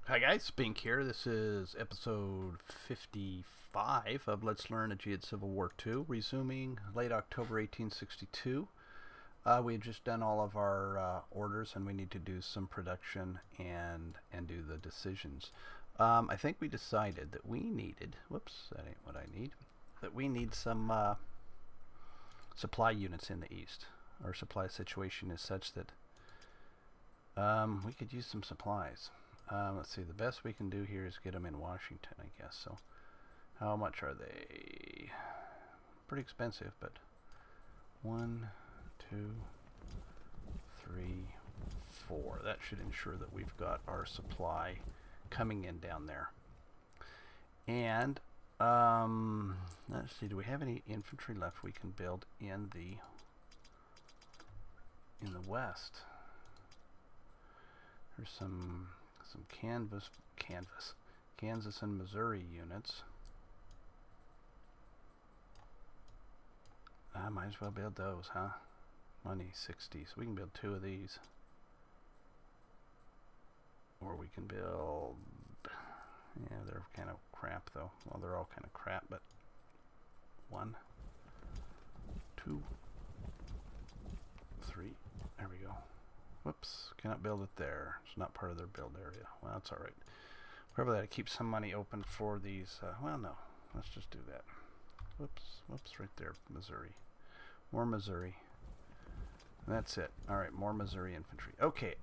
Hi guys, Spink here. This is episode 55 of Let's Learn Ageod Civil War II, resuming late October 1862. We had just done all of our orders and we need to do some production and do the decisions. I think we decided that we needed, whoops, that ain't what I need, that we need some supply units in the east. Our supply situation is such that we could use some supplies. Let's see, the best we can do here is get them in Washington, I guess. So how much are they? Pretty expensive, but 1, 2, 3, 4. That should ensure that we've got our supply coming in down there. And let's see, do we have any infantry left we can build in the west? There's some Kansas and Missouri units. I might as well build those, huh? Money 60, so we can build 2 of these. Or we can build, yeah, they're kind of crap though. Well, they're all kind of crap, but 1, 2, 3, there we go. Whoops, cannot build it there. It's not part of their build area. Well, that's alright. Probably ought to keep some money open for these. Well, no. Let's just do that. Whoops, right there, Missouri. More Missouri. That's it. Alright, more Missouri infantry. Okay,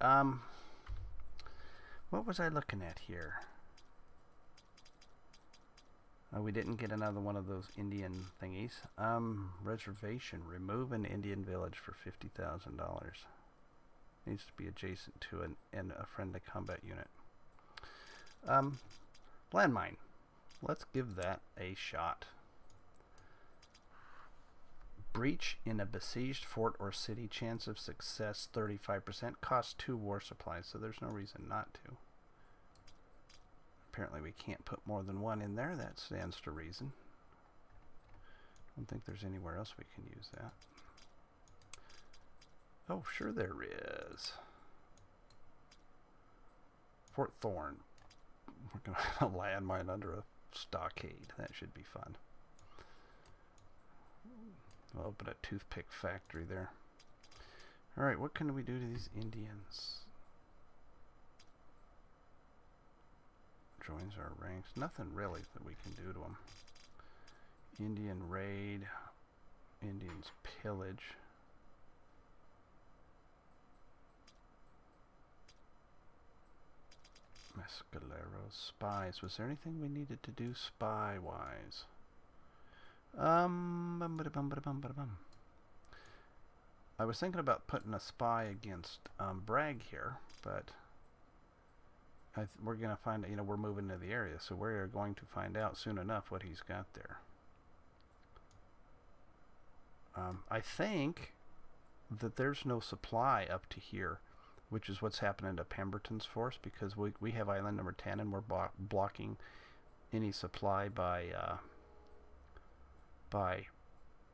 what was I looking at here? We didn't get another one of those Indian thingies. Reservation. Remove an Indian village for $50,000. Needs to be adjacent to a friendly combat unit. Landmine. Let's give that a shot. Breach in a besieged fort or city. Chance of success 35%. Cost 2 war supplies, so there's no reason not to. Apparently we can't put more than 1 in there. That stands to reason. I don't think there's anywhere else we can use that. Oh, sure there is. Fort Thorn. We're going to have a landmine under a stockade. That should be fun. We'll open a toothpick factory there. Alright, what can we do to these Indians? Joins our ranks. Nothing really that we can do to them. Indian raid. Indians pillage. Mescaleros, spies. Was there anything we needed to do spy-wise? I was thinking about putting a spy against Bragg here, but we're going to find out, you know, we're moving to the area, so we're going to find out soon enough what he's got there. I think that there's no supply up to here, which is what's happening to Pemberton's force, because we have island number 10 and we're blocking any supply by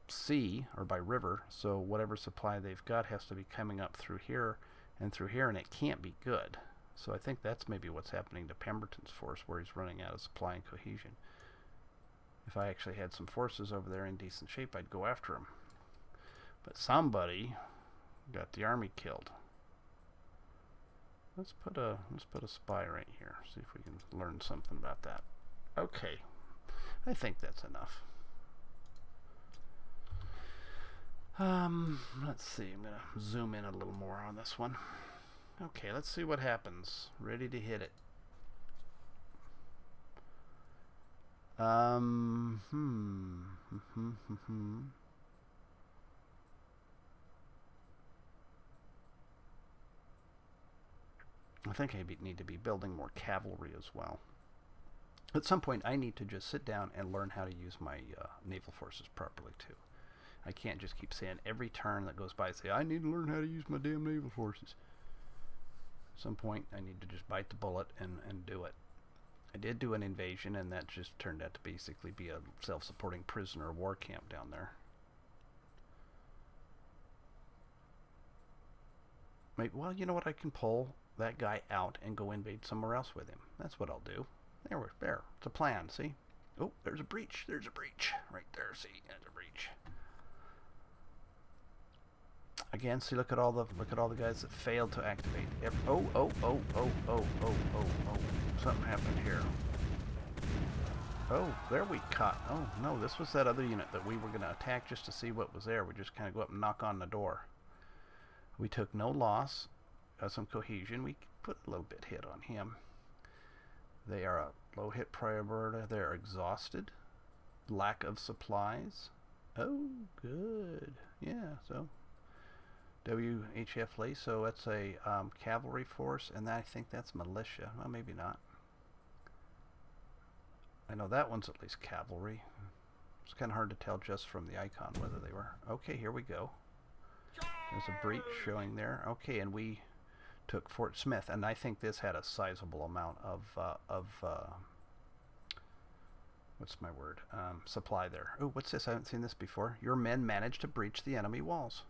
sea or by river, so whatever supply they've got has to be coming up through here and through here, and it can't be good. So I think that's maybe what's happening to Pemberton's force, where he's running out of supply and cohesion. If I actually had some forces over there in decent shape, I'd go after him. But somebody got the army killed. Let's put a spy right here. See if we can learn something about that. Okay, I think that's enough. Let's see. I'm gonna zoom in a little more on this one. Okay, let's see what happens. Ready to hit it. I think I need to be building more cavalry as well. At some point, I need to just sit down and learn how to use my naval forces properly, too. I can't just keep saying every turn that goes by, say, I need to learn how to use my damn naval forces. At some point, I need to just bite the bullet and do it. I did do an invasion, and that just turned out to basically be a self-supporting prisoner of war camp down there. Maybe, well, you know what I can pull? that guy out and go invade somewhere else with him. That's what I'll do. There. It's a plan, see? Oh, there's a breach. There's a breach. Right there, see? There's a breach. Again, see, look at all the guys that failed to activate. Oh. Something happened here. Oh, there we caught. Oh, no, this was that other unit that we were going to attack just to see what was there. We just kind of go up and knock on the door. We took no loss. Got some cohesion. We put a little bit hit on him. They are a low hit priority. They're exhausted. Lack of supplies. Oh, good. Yeah, so WHF Lee. So that's a cavalry force, and I think that's militia. Well, maybe not. I know that one's at least cavalry. It's kind of hard to tell just from the icon whether they were. Okay, here we go. There's a breach showing there. Okay, and we took Fort Smith, and I think this had a sizable amount of what's my word? Supply there. Oh, what's this? I haven't seen this before. Your men managed to breach the enemy walls.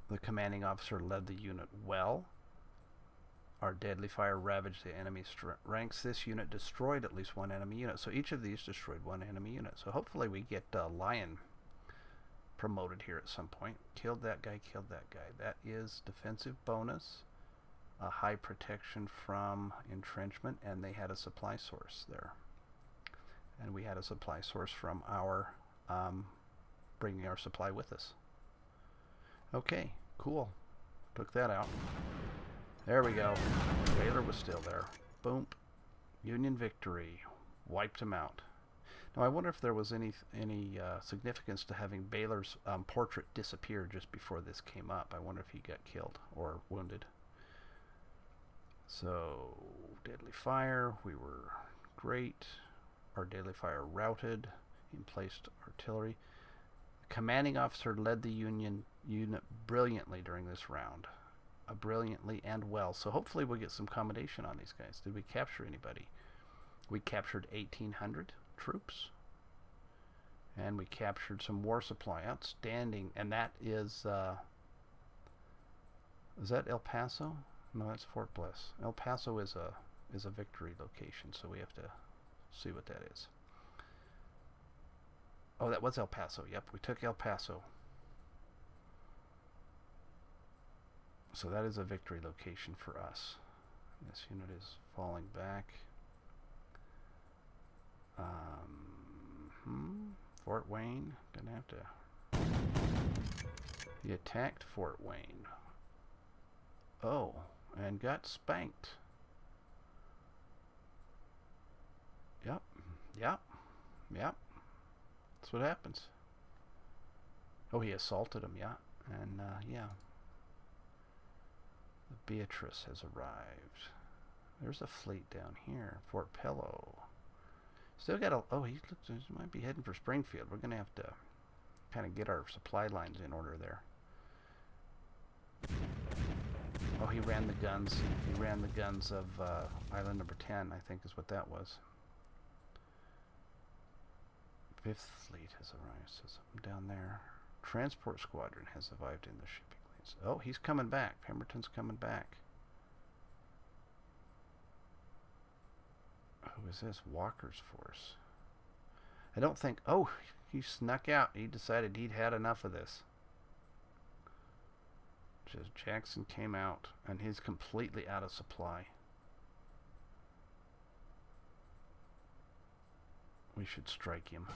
The commanding officer led the unit well. Our deadly fire ravaged the enemy ranks. This unit destroyed at least one enemy unit. So each of these destroyed one enemy unit. So hopefully we get Lion promoted here at some point. Killed that guy, killed that guy. That is defensive bonus. A high protection from entrenchment, and they had a supply source there. And we had a supply source from our bringing our supply with us. Okay, cool. Took that out. There we go. Baylor was still there. Boom. Union victory. Wiped him out. Now I wonder if there was any significance to having Baylor's portrait disappear just before this came up. I wonder if he got killed or wounded. So, deadly fire. We were great. Our deadly fire routed. Emplaced artillery. The commanding officer led the Union unit brilliantly during this round. Brilliantly and well. So hopefully we'll get some commendation on these guys. Did we capture anybody? We captured 1,800 troops. And we captured some war supply. Outstanding. And that is that El Paso? No, that's Fort Bliss. El Paso is a victory location, so we have to see what that is. Oh, that was El Paso. Yep, we took El Paso. So that is a victory location for us. This unit is falling back. Fort Wayne. Gonna have to. He attacked Fort Wayne. Oh, and got spanked. Yep. That's what happens. Oh, he assaulted him, yeah. And, yeah. The Beatrice has arrived. There's a fleet down here. Fort Pillow. Still got a... Oh, he might be heading for Springfield. We're going to have to kind of get our supply lines in order there. Oh, he ran the guns. He ran the guns of Island number 10, I think is what that was. 5th Fleet has arrived. So something down there. Transport Squadron has arrived in the shipping lanes. Oh, he's coming back. Pemberton's coming back. Who is this? Walker's force. I don't think... Oh, he snuck out. He decided he'd had enough of this. Just Jackson came out, and he's completely out of supply. We should strike him.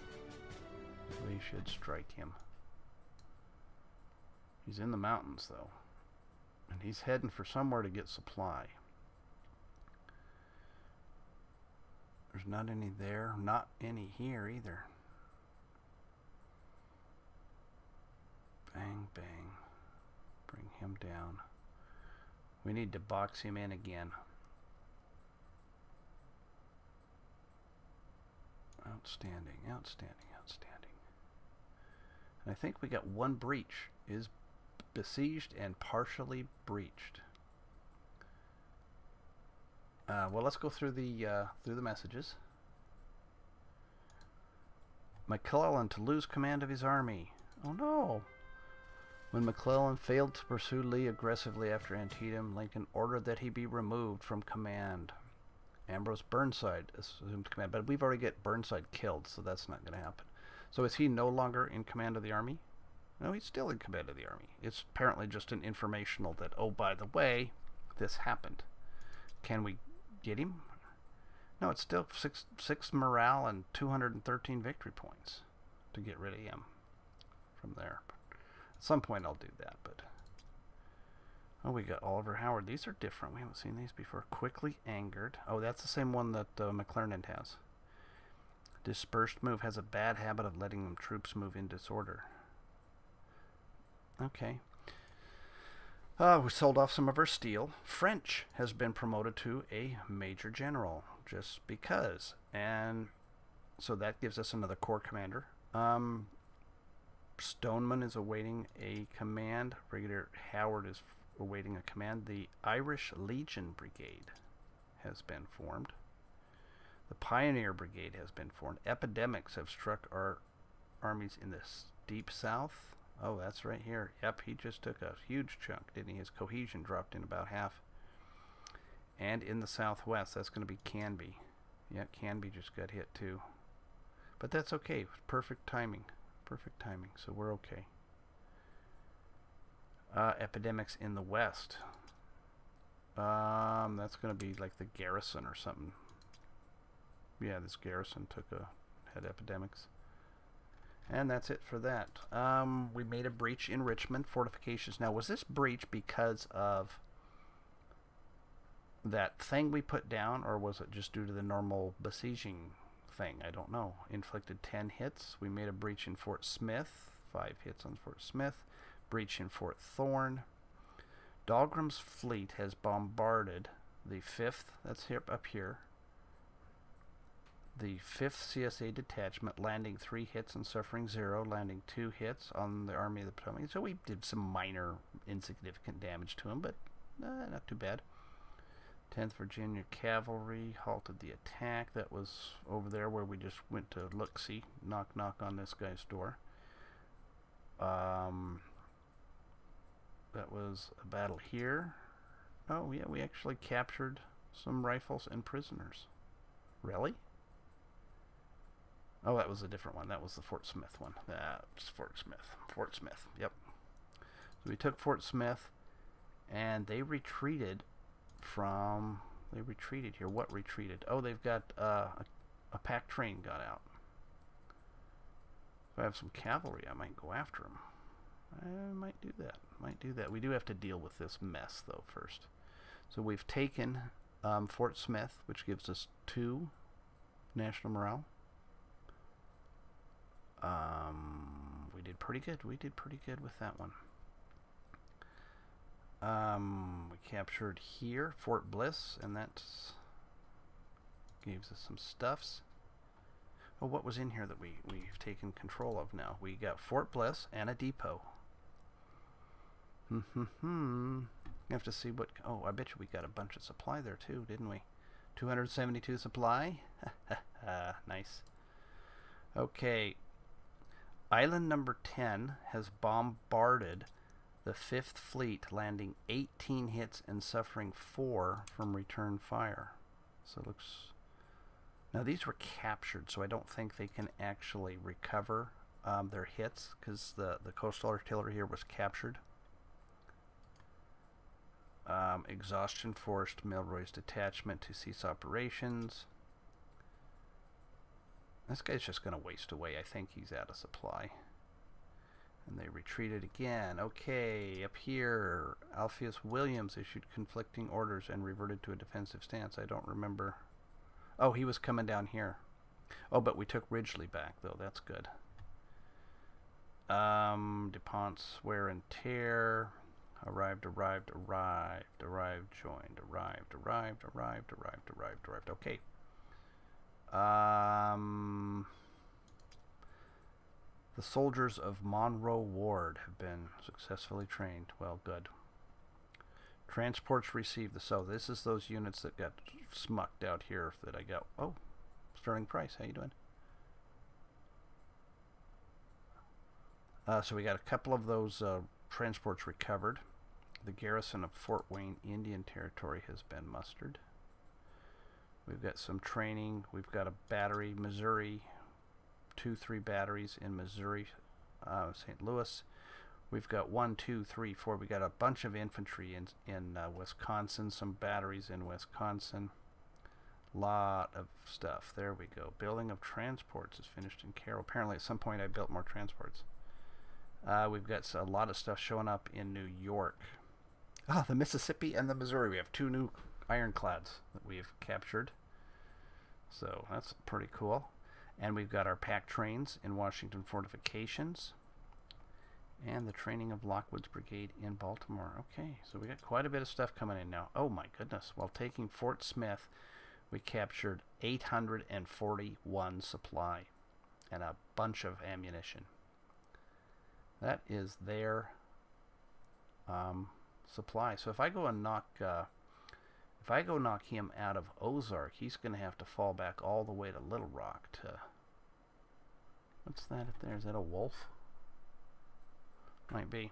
We should strike him. He's in the mountains, though. And he's heading for somewhere to get supply. There's not any there. Not any here, either. Bang, bang. Bring him down. We need to box him in again. Outstanding, outstanding, outstanding. And I think we got one breach. Is besieged and partially breached. Well, let's go through the messages. McClellan to lose command of his army. Oh no! When McClellan failed to pursue Lee aggressively after Antietam, Lincoln ordered that he be removed from command. Ambrose Burnside assumed command, but we've already got Burnside killed, so that's not going to happen. So is he no longer in command of the army? No, he's still in command of the army. It's apparently just an informational that, oh, by the way, this happened. Can we get him? No, it's still six morale and 213 victory points to get rid of him from there. At some point I'll do that, but... Oh, we got Oliver Howard. These are different. We haven't seen these before. Quickly angered. Oh, that's the same one that McClernand has. Dispersed move has a bad habit of letting troops move in disorder. Okay. We sold off some of our steel. French has been promoted to a major general, just because. And so that gives us another corps commander. Stoneman is awaiting a command. Brigadier Howard is awaiting a command. The Irish Legion Brigade has been formed. The Pioneer Brigade has been formed. Epidemics have struck our armies in the deep south. Oh, that's right here. Yep, he just took a huge chunk, didn't he? His cohesion dropped in about half. And in the southwest, that's going to be Canby. Yeah, Canby just got hit too. But that's okay. Perfect timing. Perfect timing, so we're okay. Epidemics in the west. That's going to be like the garrison or something. Yeah, this garrison had epidemics. And that's it for that. We made a breach in Richmond. Fortifications. Now, was this breach because of that thing we put down, or was it just due to the normal besieging thing? I don't know. Inflicted 10 hits. We made a breach in Fort Smith. 5 hits on Fort Smith. Breach in Fort Thorn. Dahlgren's fleet has bombarded the 5th. That's here up here. The 5th CSA detachment, landing 3 hits and suffering 0, landing 2 hits on the Army of the Potomac. So we did some minor, insignificant damage to them, but not too bad. 10th Virginia Cavalry halted the attack. That was over there where we just went to look-see, knock on this guy's door. That was a battle here. Oh yeah, we actually captured some rifles and prisoners. Really? Oh, that was a different one. That was the Fort Smith one. That's Fort Smith. Fort Smith, yep. So we took Fort Smith, and they retreated from... They retreated here. What retreated? Oh, they've got a pack train got out. If I have some cavalry, I might go after them. I might do that. Might do that. We do have to deal with this mess, though, first. So we've taken Fort Smith, which gives us 2 national morale. We did pretty good. We did pretty good with that one. We captured here Fort Bliss, and that gives us some stuffs. Oh, what was in here that we've taken control of now? We got Fort Bliss and a depot. You have to see what... Oh, I bet you we got a bunch of supply there too, didn't we? 272 supply. Nice. Okay. Island number 10 has bombarded the 5th Fleet, landing 18 hits and suffering 4 from return fire. So it looks... Now these were captured, so I don't think they can actually recover their hits, because the coastal artillery here was captured. Exhaustion forced Milroy's detachment to cease operations. This guy's just going to waste away. I think he's out of supply. And they retreated again. Okay, up here, Alpheus Williams issued conflicting orders and reverted to a defensive stance. I don't remember. Oh, he was coming down here. Oh, but we took Ridgely back, though. That's good. DuPont's wear and tear. Arrived, joined, arrived. Okay. The soldiers of Monroe Ward have been successfully trained. Well, good. Transports received. So this is those units that got smucked out here that I got. Oh, Sterling Price, how you doing? So we got a couple of those transports recovered. The garrison of Fort Wayne, Indian Territory, has been mustered. We've got some training. We've got a battery, Missouri, 3 batteries in Missouri, St. Louis. We've got 1, 2, 3, 4. We got a bunch of infantry in Wisconsin, some batteries in Wisconsin. Lot of stuff. There we go. Building of transports is finished in Carroll. Apparently at some point I built more transports. We've got a lot of stuff showing up in New York. Ah, the Mississippi and the Missouri. We have 2 new ironclads that we've captured. So that's pretty cool. And we've got our pack trains in Washington fortifications. And the training of Lockwood's brigade in Baltimore. Okay, so we got quite a bit of stuff coming in now. Oh my goodness. While taking Fort Smith, we captured 841 supply and a bunch of ammunition. That is their supply. So if I go and knock him out of Ozark, he's going to have to fall back all the way to Little Rock to... What's that up there? Is that a wolf? Might be.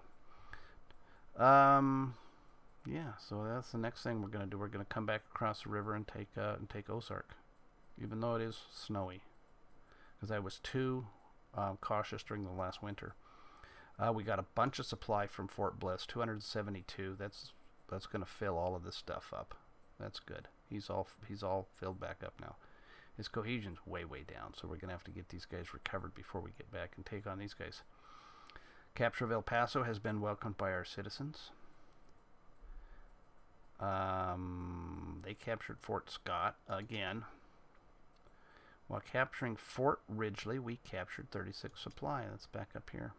Yeah, so that's the next thing we're going to do. We're going to come back across the river and take Ozark, even though it is snowy, because I was too cautious during the last winter. We got a bunch of supply from Fort Bliss, 272. That's going to fill all of this stuff up. That's good. He's all filled back up now. His cohesion's way down, so we're going to have to get these guys recovered before we get back and take on these guys. Capture of El Paso has been welcomed by our citizens. They captured Fort Scott again. While capturing Fort Ridgely, we captured 36 supply. That's back up here.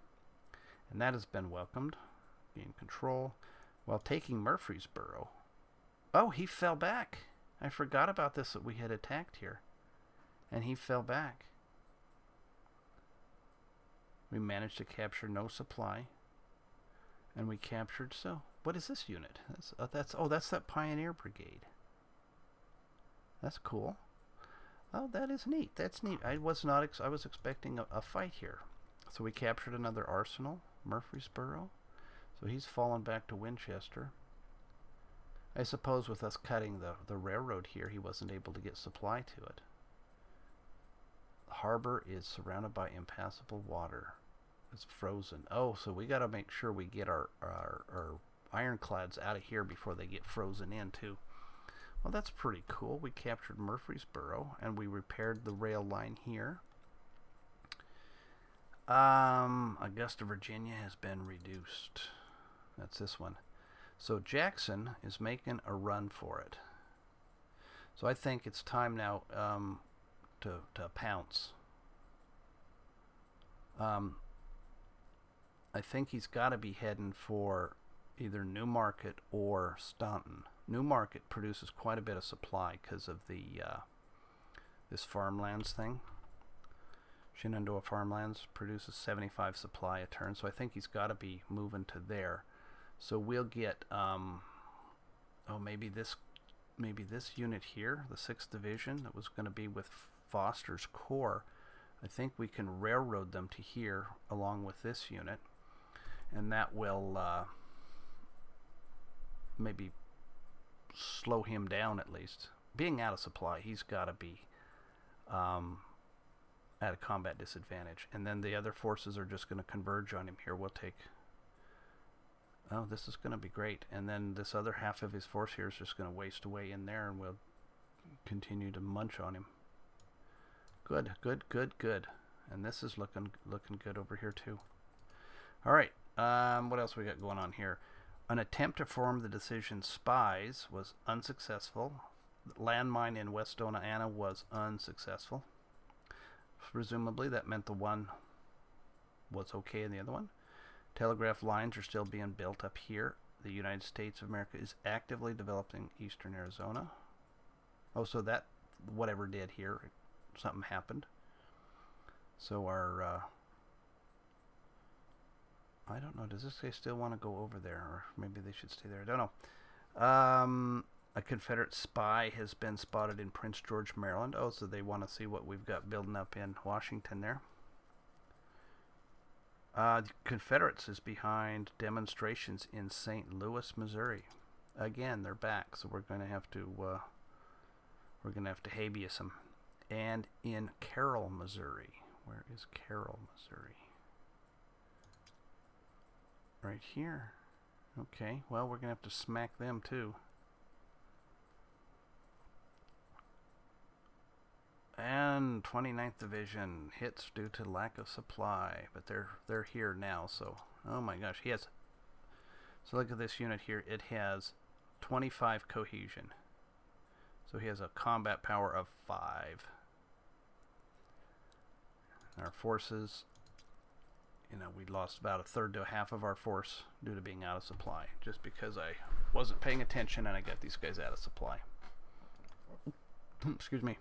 And that has been welcomed. Gain control. While taking Murfreesboro. Oh, he fell back. I forgot about this, that we had attacked here. And he fell back. We managed to capture no supply. And we captured, so what is this unit? That's that Pioneer Brigade. That's cool. Oh, that is neat. That's neat. I was expecting a fight here. So we captured another arsenal, Murfreesboro. So he's fallen back to Winchester. I suppose with us cutting the railroad here, he wasn't able to get supply to it. The harbor is surrounded by impassable water. It's frozen. Oh, so we got to make sure we get our ironclads out of here before they get frozen in too. Well, that's pretty cool. We captured Murfreesboro and we repaired the rail line here. Augusta, Virginia has been reduced. That's this one. So Jackson is making a run for it. So I think it's time now to pounce. I think he's got to be heading for either Newmarket or Staunton. Newmarket produces quite a bit of supply because of the this farmlands thing. Shenandoah Farmlands produces 75 supply a turn, so I think he's got to be moving to there. So we'll get maybe this unit here, the 6th Division that was going to be with Foster's Corps. I think we can railroad them to here along with this unit, and that will maybe slow him down at least. Being out of supply, he's got to be at a combat disadvantage, and then the other forces are just going to converge on him here. We'll take... Oh, this is going to be great. And then this other half of his force here is just going to waste away in there, and we'll continue to munch on him. Good, good, good, good. And this is looking good over here too. All right. What else we got going on here? An attempt to form the decision spies was unsuccessful. Landmine in West Oneana was unsuccessful. Presumably that meant the one was okay and the other one. Telegraph lines are still being built up here. The United States of America is actively developing eastern Arizona. Oh, so that, whatever did here, something happened. So our, I don't know, does this guy still want to go over there? Or maybe they should stay there, I don't know. A Confederate spy has been spotted in Prince George, Maryland. Oh, so they want to see what we've got building up in Washington there. The Confederates is behind demonstrations in St. Louis, Missouri. Again, they're back, so we're going to have to habeas them. And in Carroll, Missouri. Where is Carroll, Missouri? Right here. Okay, well, we're going to have to smack them too. And 29th Division hits due to lack of supply, but they're here now, so oh my gosh, he has. So look at this unit here. It has 25 cohesion. So he has a combat power of 5. Our forces, you know, we lost about a third to a half of our force due to being out of supply, just because I wasn't paying attention and I got these guys out of supply. Excuse me.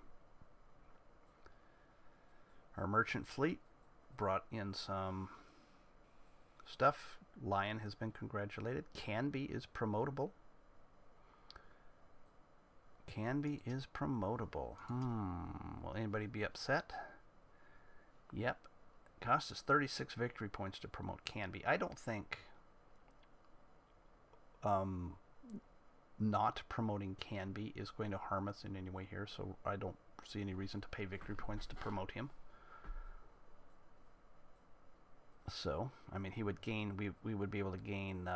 Our merchant fleet brought in some stuff. Lion has been congratulated. Canby is promotable. Canby is promotable. Will anybody be upset? Yep. Cost us 36 victory points to promote Canby. I don't think not promoting Canby is going to harm us in any way here, so I don't see any reason to pay victory points to promote him. So, I mean, he would gain, we would be able to gain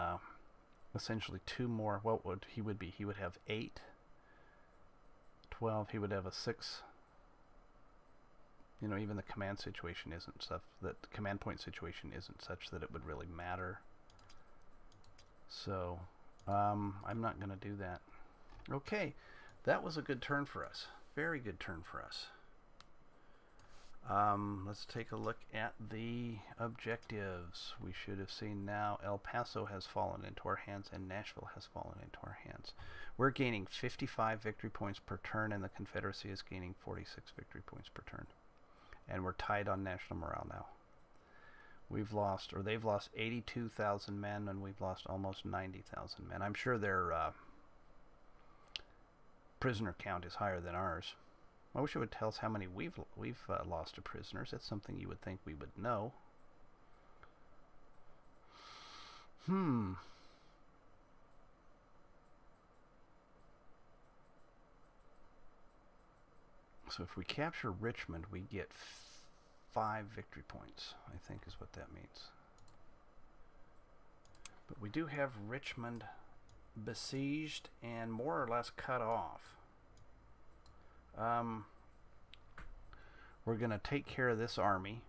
essentially 2 more. What would he would be? He would have 8, 12, he would have a 6. You know, even the command situation isn't stuff that the command point situation isn't such that it would really matter. So, I'm not going to do that. Okay, that was a good turn for us. Very good turn for us. Let's take a look at the objectives. We should have seen now El Paso has fallen into our hands and Nashville has fallen into our hands. We're gaining 55 victory points per turn and the Confederacy is gaining 46 victory points per turn. And we're tied on national morale now. We've lost, or they've lost 82,000 men and we've lost almost 90,000 men. I'm sure their prisoner count is higher than ours. I wish it would tell us how many we've lost to prisoners. That's something you would think we would know. So if we capture Richmond, we get 5 victory points, I think is what that means. But we do have Richmond besieged and more or less cut off. We're going to take care of this army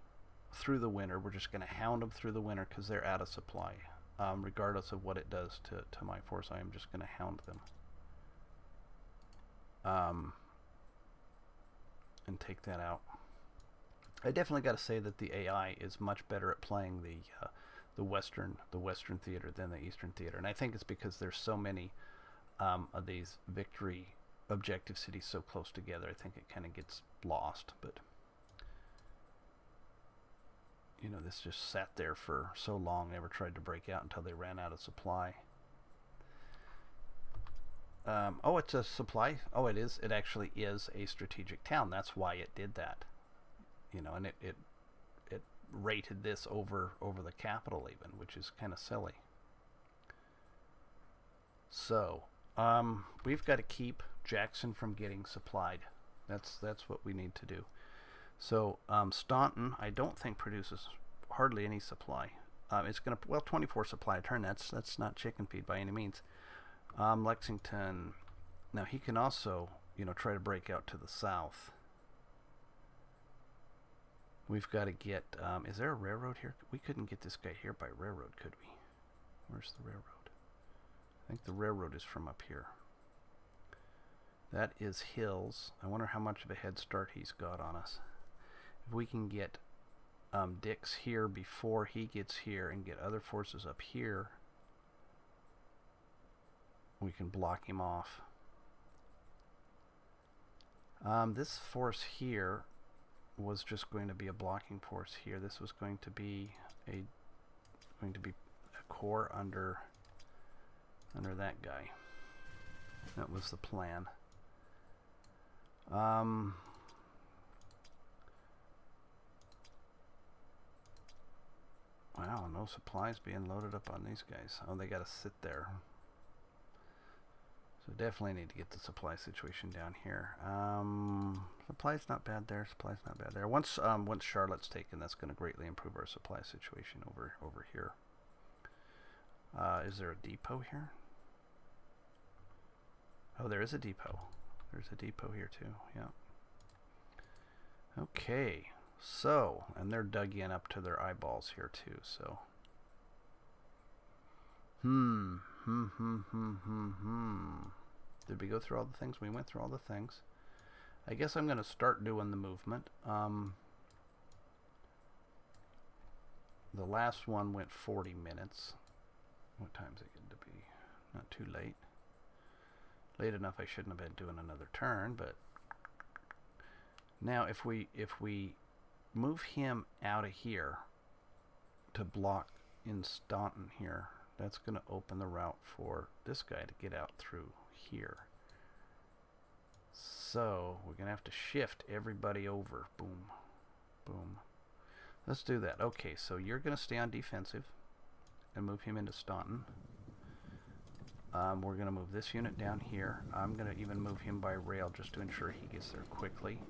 through the winter. We're just going to hound them through the winter because they're out of supply. Regardless of what it does to my force, I am just going to hound them. And take that out. I definitely got to say that the AI is much better at playing the Western theater than the Eastern theater, and I think it's because there's so many of these victory objective cities so close together. I think it kind of gets lost, but you know, this just sat there for so long, never tried to break out until they ran out of supply. Oh, it's a supply. Oh, it is. It actually is a strategic town. That's why it did that. You know, and it rated this over the capital even, which is kind of silly. So, we've got to keep Jackson from getting supplied. That's what we need to do. So, Staunton, I don't think produces hardly any supply. It's going to, well, 24 supply a turn. That's not chicken feed by any means. Lexington, now he can also, you know, try to break out to the south. We've got to get, is there a railroad here? We couldn't get this guy here by railroad, could we? Where's the railroad? I think the railroad is from up here. That is Hills. I wonder how much of a head start he's got on us. If we can get Dix here before he gets here and get other forces up here, we can block him off. This force here was just going to be a blocking force here. This was going to be a corps under that guy. That was the plan. Wow, no supplies being loaded up on these guys. Oh, they got to sit there. So definitely need to get the supply situation down here. Supply's not bad there. Supply's not bad there. Once Charlotte's taken, that's going to greatly improve our supply situation over here. Is there a depot here? Oh, there is a depot. There's a depot here too. Yeah. Okay. So, and they're dug in up to their eyeballs here too. So. Did we go through all the things? We went through all the things. I guess I'm going to start doing the movement. The last one went 40 minutes. What time is it going to be? Not too late. Late enough I shouldn't have been doing another turn, but now if we move him out of here to block in Staunton here, that's going to open the route for this guy to get out through here. So we're going to have to shift everybody over. Boom. Boom. Let's do that. Okay, so you're going to stay on defensive and move him into Staunton. We're going to move this unit down here. I'm going to even move him by rail just to ensure he gets there quickly.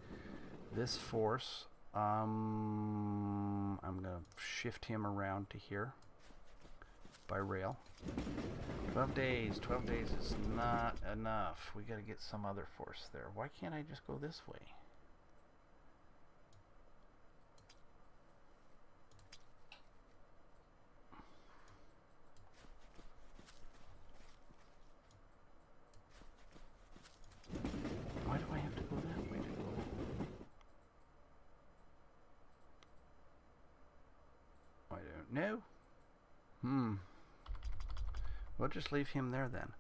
This force, I'm going to shift him around to here by rail. 12 days. 12 days is not enough. We got to get some other force there. Why can't I just go this way? Why do I have to go that way to go? I don't know. We'll just leave him there then.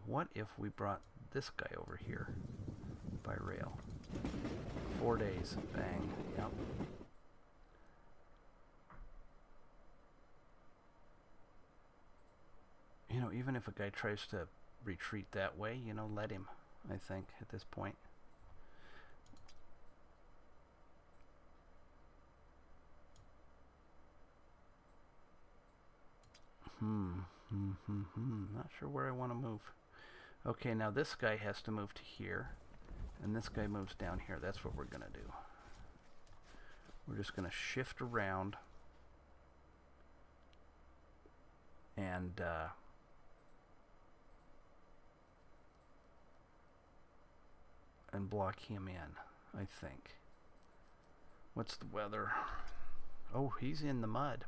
What if we brought this guy over here by rail? 4 days. Bang. Yep. You know, even if a guy tries to retreat that way, you know, let him, I think, at this point. Not sure where I want to move. Okay, now this guy has to move to here, and this guy moves down here. That's what we're going to do. We're just going to shift around and block him in, I think. What's the weather? Oh, he's in the mud.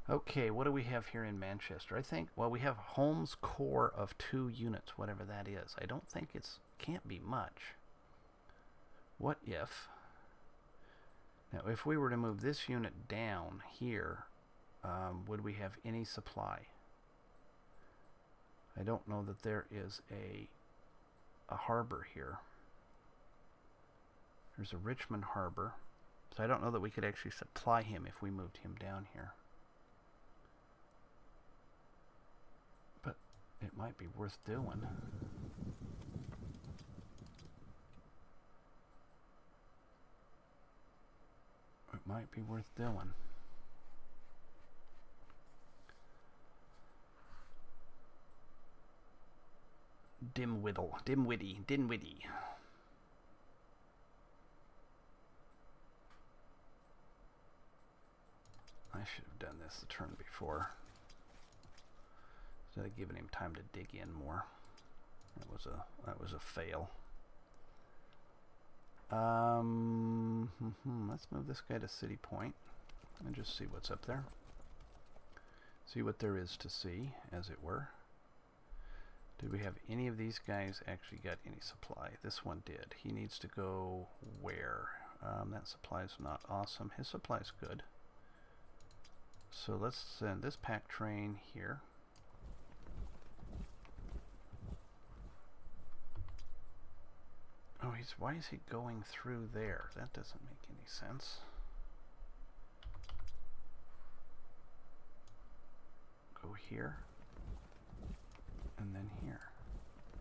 Okay, what do we have here in Manchester? I think, well, we have Holmes core of 2 units, whatever that is. I don't think can't be much. What if, now if we were to move this unit down here, would we have any supply? I don't know that there is a harbor here. There's a Richmond harbor, so I don't know that we could actually supply him if we moved him down here. But it might be worth doing. It might be worth doing. Dinwiddie. I should have done this the turn before, instead of giving him time to dig in more. That was a fail. Let's move this guy to City Point and just see what's up there. See what there is to see, as it were. Did we have any of these guys actually got any supply? This one did. He needs to go where? That supply is not awesome. His supply is good. So let's send this pack train here. Oh, why is he going through there? That doesn't make any sense. Go here. And then here.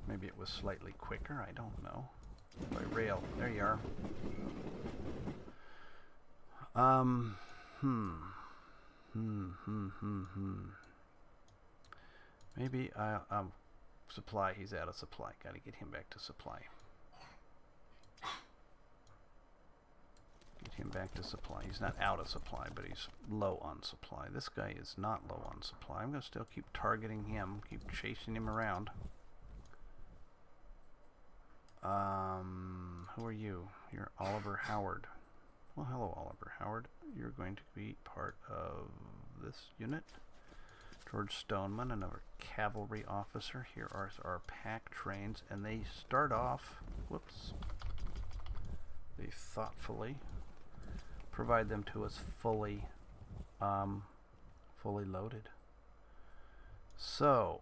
Maybe it was slightly quicker, I don't know. By rail. There you are. Um, hmm. Hmm. Maybe supply. He's out of supply. Got to get him back to supply. Get him back to supply. He's not out of supply, but he's low on supply. This guy is not low on supply. I'm going to still keep targeting him, keep chasing him around. Who are you? You're Oliver Howard. Well, hello, Oliver Howard. You're going to be part of this unit. George Stoneman, another cavalry officer. Here are our pack trains, and they start off, whoops, they thoughtfully provide them to us fully loaded. So,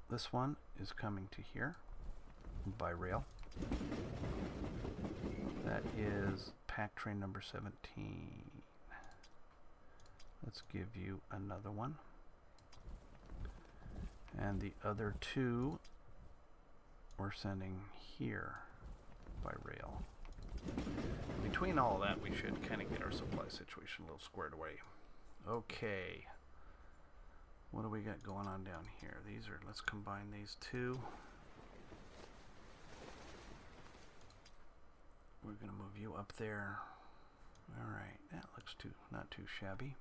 this one is coming to here by rail. That is pack train number 17. Let's give you another one. And the other two we're sending here by rail. Between all of that, we should kind of get our supply situation a little squared away. Okay. What do we got going on down here? These are, let's combine these two. We're going to move you up there. Alright, that looks not too shabby.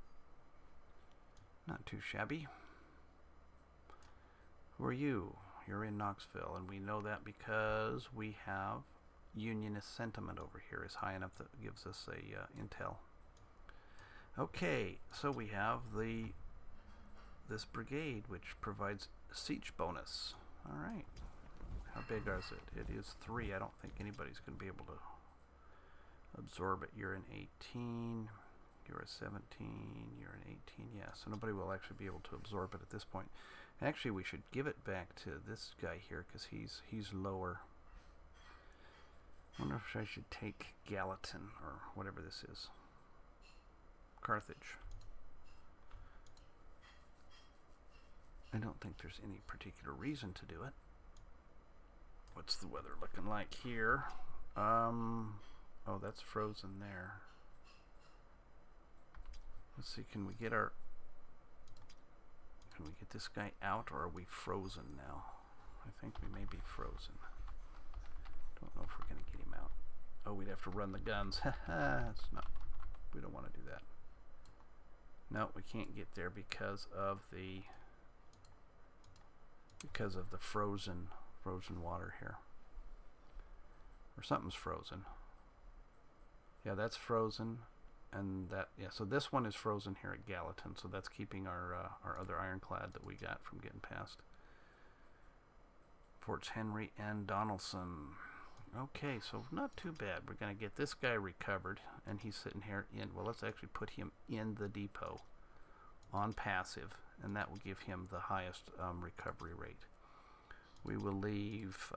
Not too shabby. Who are you? You're in Knoxville, and we know that because we have Unionist sentiment over here is high enough that gives us a intel. Okay, so we have this brigade, which provides a siege bonus. All right, how big is it? It is 3. I don't think anybody's going to be able to absorb it. You're an 18. You're a 17. You're an 18. Yeah, so nobody will actually be able to absorb it at this point. Actually, we should give it back to this guy here because he's lower. I wonder if I should take Gallatin or whatever this is. Carthage. I don't think there's any particular reason to do it. What's the weather looking like here? Oh, that's frozen there. Let's see, can we get this guy out, or are we frozen now? I think we may be frozen. Don't know if we're going to get him out. Oh, we'd have to run the guns. It's not. We don't want to do that. No, we can't get there because of the frozen water here. Or something's frozen. Yeah, that's frozen, and that, yeah. So this one is frozen here at Gallatin. So that's keeping our other ironclad that we got from getting past. Forts Henry and Donaldson. Okay, so not too bad. We're going to get this guy recovered, and he's sitting here in, well, let's actually put him in the depot on passive, and that will give him the highest recovery rate. We will leave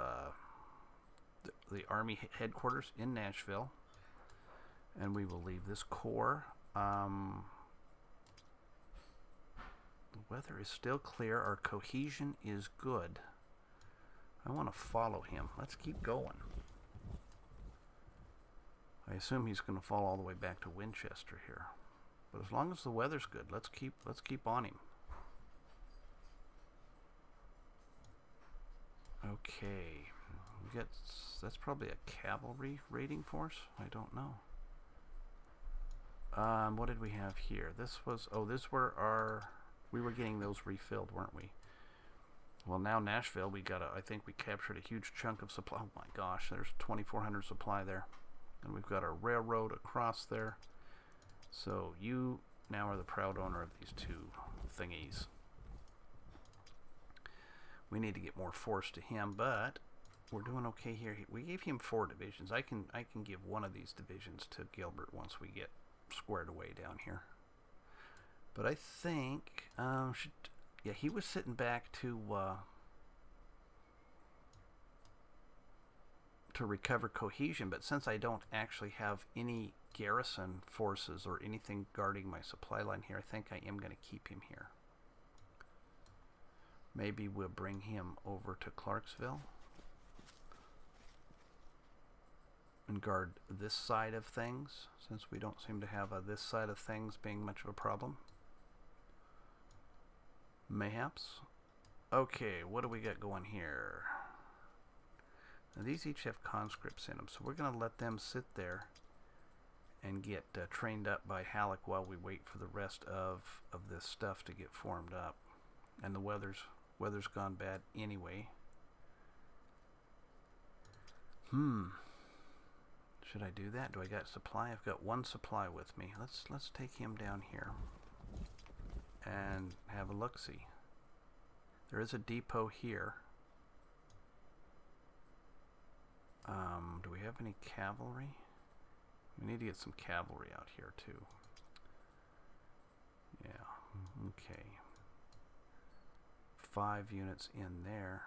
the Army headquarters in Nashville, and we will leave this corps. The weather is still clear. Our cohesion is good. I want to follow him. Let's keep going. I assume he's going to fall all the way back to Winchester here. But as long as the weather's good, let's keep on him. Okay. That's probably a cavalry raiding force. I don't know. What did we have here? This was, oh, this were our, we were getting those refilled, weren't we? Well, now Nashville, I think we captured a huge chunk of supply. Oh my gosh, there's 2,400 supply there. And we've got our railroad across there. So you now are the proud owner of these two thingies. We need to get more force to him, but we're doing okay here. We gave him 4 divisions. I can give one of these divisions to Gilbert once we get squared away down here. But I think yeah, he was sitting back to recover cohesion, but since I don't actually have any garrison forces or anything guarding my supply line here, I think I am going to keep him here. Maybe we'll bring him over to Clarksville. and guard this side of things, since we don't seem to have this side of things being much of a problem. Mayhaps. Okay, what do we got going here? Now these each have conscripts in them, so we're going to let them sit there and get trained up by Halleck while we wait for the rest of this stuff to get formed up. And the weather's gone bad anyway. Should I do that? Do I got supply? I've got one supply with me. Let's take him down here and have a look-see. There is a depot here. Do we have any cavalry? We need to get some cavalry out here too. Yeah, okay. 5 units in there.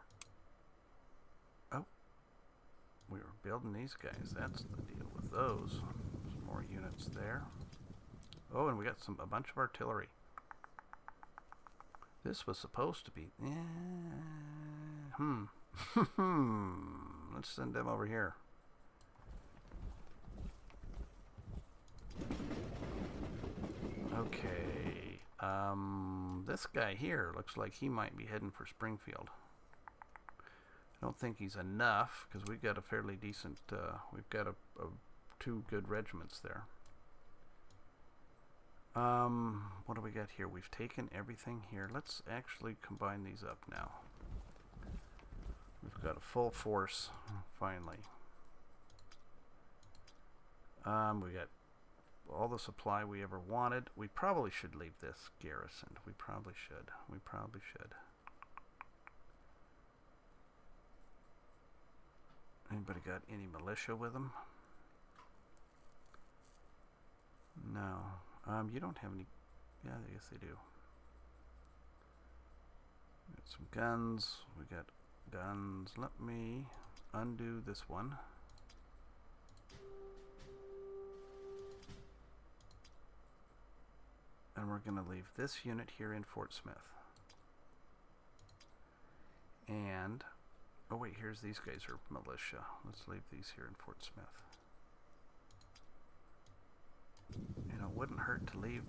Oh, we were building these guys. That's the deal with those. Some more units there. Oh, and we got a bunch of artillery. This was supposed to be. Let's send them over here. Okay. This guy here looks like he might be heading for Springfield. I don't think he's enough because we've got a fairly decent. We've got 2 good regiments there. What do we got here? We've taken everything here. Let's actually combine these up now. We've got a full force, finally. We got all the supply we ever wanted. We probably should leave this garrisoned. We probably should. We probably should. Anybody got any militia with them? No. You don't have any. Yeah, I guess they do. We got some guns. We got guns. Let me undo this one. And we're going to leave this unit here in Fort Smith. And, oh wait, here's these guys are militia. Let's leave these here in Fort Smith. You know, it wouldn't hurt to leave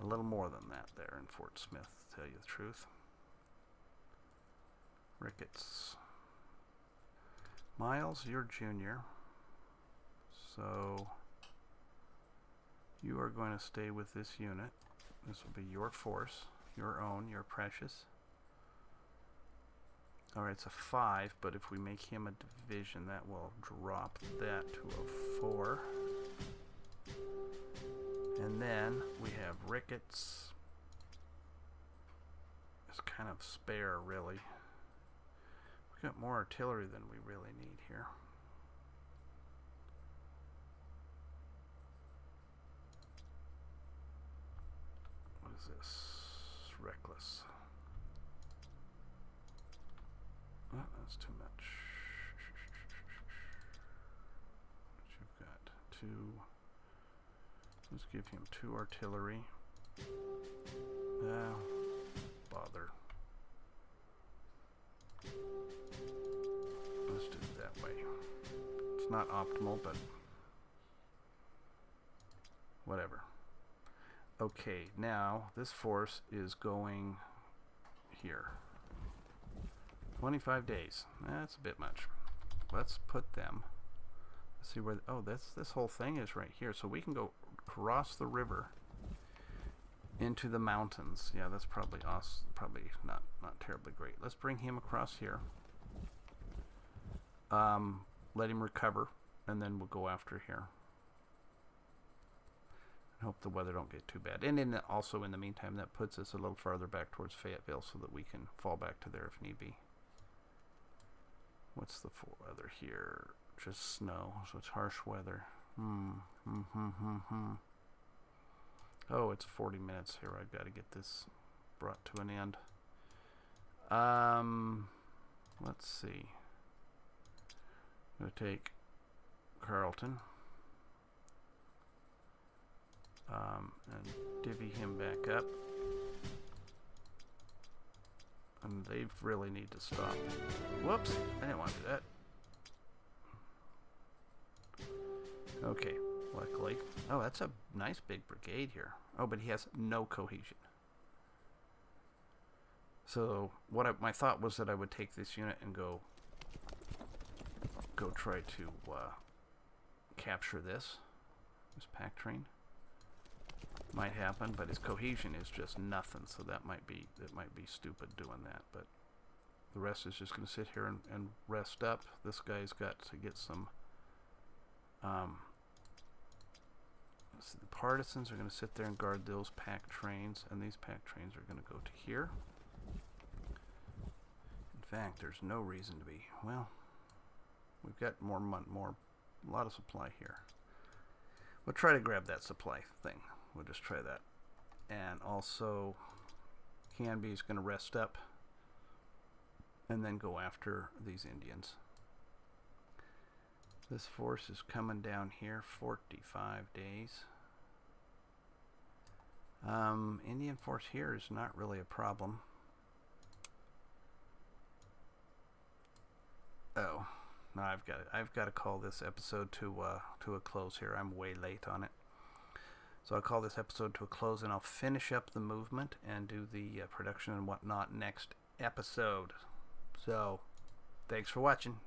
a little more than that there in Fort Smith, to tell you the truth. Ricketts. Miles, you're junior. So you are going to stay with this unit. This will be your force, your own, your precious. Alright, it's a 5, but if we make him a division, that will drop that to a 4. And then we have Ricketts. It's kind of spare, really. We've got more artillery than we really need here. What is this? Reckless. Oh, that's too much. But you've got 2. Let's give him 2 artillery. Bother. Let's do it that way. It's not optimal, but whatever. Okay, now this force is going here. 25 days. That's a bit much. Let's put them. Let's see where. Oh, this whole thing is right here, so we can go cross the river into the mountains. Yeah, that's probably us. Probably not terribly great. Let's bring him across here. Let him recover, and then we'll go after here. And hope the weather don't get too bad. And also in the meantime, that puts us a little farther back towards Fayetteville, so that we can fall back to there if need be. What's the weather here? Just snow, so it's harsh weather. Oh, it's 40 minutes here. I've got to get this brought to an end. Let's see. I'm going to take Carlton and divvy him back up. And they really need to stop. Whoops, I didn't want to do that. Okay, luckily. Oh, that's a nice big brigade here. Oh, but he has no cohesion. So my thought was that I would take this unit and go try to capture this pack train. Might happen, but his cohesion is just nothing, so it might be stupid doing that. But the rest is just going to sit here and rest up. This guy's got to get some. So the partisans are going to sit there and guard those pack trains, and these pack trains are going to go to here. In fact, there's no reason to be. Well, we've got a lot of supply here. We'll try to grab that supply thing. We'll just try that. And also, Canby's going to rest up and then go after these Indians. This force is coming down here, 45 days. Indian force here is not really a problem. Oh, no, I've got to call this episode to a close here. I'm way late on it. So I'll call this episode to a close, and I'll finish up the movement and do the production and whatnot next episode. So, thanks for watching.